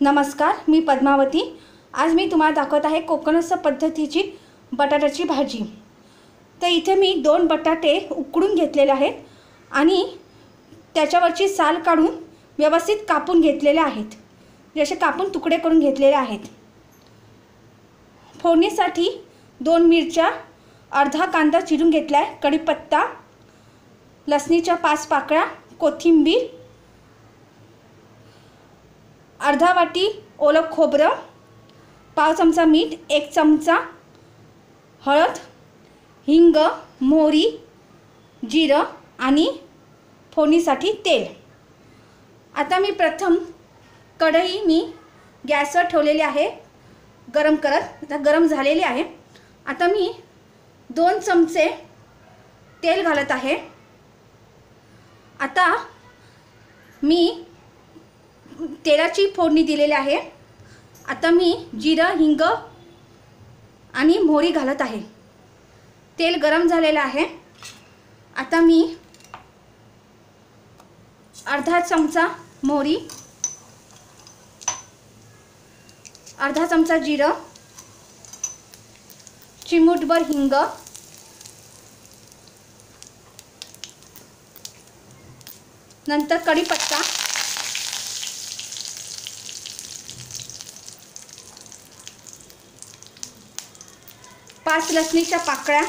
नमस्कार, मी पद्मावती। आज मी तुम्हाला दाखवत आहे कोकणस्थ पद्धतीची बटाट्याची भाजी। तर इथे मी 2 बटाटे उकडून घेतलेले आहेत आणि त्याच्यावरची साल काढून व्यवस्थित कापून घेतलेले आहेत। जसे कापून तुकडे करून घेतलेले आहेत। फोडणीसाठी 2 मिरच्या, अर्धा कांदा चिरून घेतलाय, कढीपत्ता, लसणीच्या 5 पाकळ्या, कोथिंबीर, अर्धा वाटी ओलं खोबरं, पाव चमचा मीठ, 1 चमचा हळद, हिंग, मोहरी, जिरं आणि फोडणीसाठी तेल। आता मी प्रथम कढई मी गॅसवर ठेवलेली आहे गरम करत। आता गरम झालेली आहे। आता मी 2 चमचे तेल घालत आहे। आता मी तेलाची फोडणी दिलेली आहे। आता मी जिरं, हिंग आणि मोहरी घालत आहे। तेल गरम झालेलं आहे। आता मी अर्धा चमचा मोहरी, अर्धा चमचा जिरं, चिमूटभर हिंग, नंतर कढीपत्ता, 5 लसणीच्या पाकळ्या,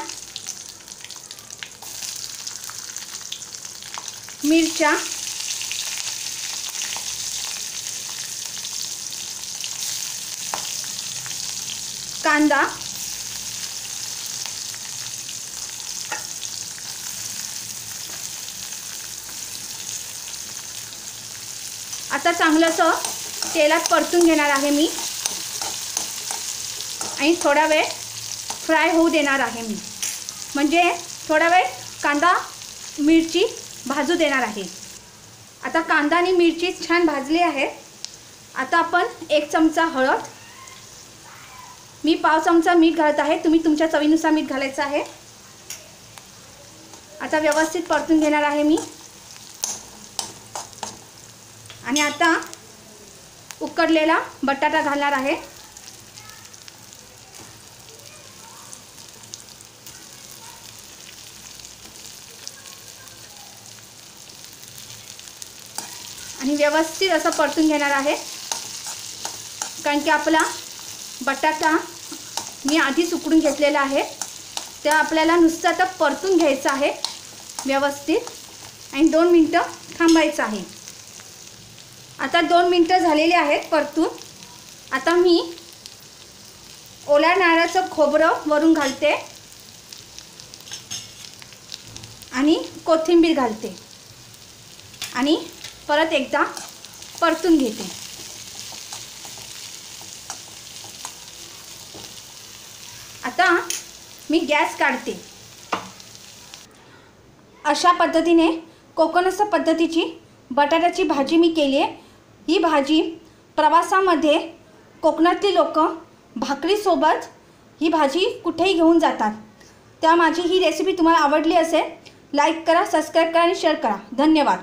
मिरच्या, कांदा, आता चांगलंसं तेलात परतून घेणार आहे मी आणि थोडा वेळ फ्राय होऊ देणार आहे मी। म्हणजे थोडा वेळ कांदा मिरची भाजू देणार आहे। आता कांदा आणि मिरची छान भाजली आहे। आता आपण 1 चमचा हळद, मी पाव चमचा मीठ घालत आहे। तुम्ही तुमच्या चवीनुसार मीठ घालायचं आहे। आता व्यवस्थित परतून घेणार आहे मी आणि आता उकडलेला बटाटा घालणार आहे। आणि व्यवस्थित असं परतून घेणार आहे, कारण की आपला बटाटा मी आधीच उकडून घेतलेला आहे। ते आपल्याला नुसतं आता परतून घ्यायचं आहे व्यवस्थित आणि 2 मिनिटं थांबायचं आहे। आता 2 मिनिटं झालेली आहेत परतून। आता मी ओल्या नारळाचं खोबरं वरून घालते आणि कोथिंबीर घालते आणि परत एकदा परतून घेते। आता मी गॅस काढते। अशा पद्धतीने कोकणस्थ पद्धतीची बटाट्याची भाजी मी केली आहे। ही भाजी प्रवासामध्ये कोकणातली लोक भाकरीसोबत ही भाजी कुठेही घेऊन जातात। त्या माझी ही रेसिपी तुम्हाला आवडली असेल, लाईक करा, सबस्क्राईब करा आणि शेअर करा। धन्यवाद।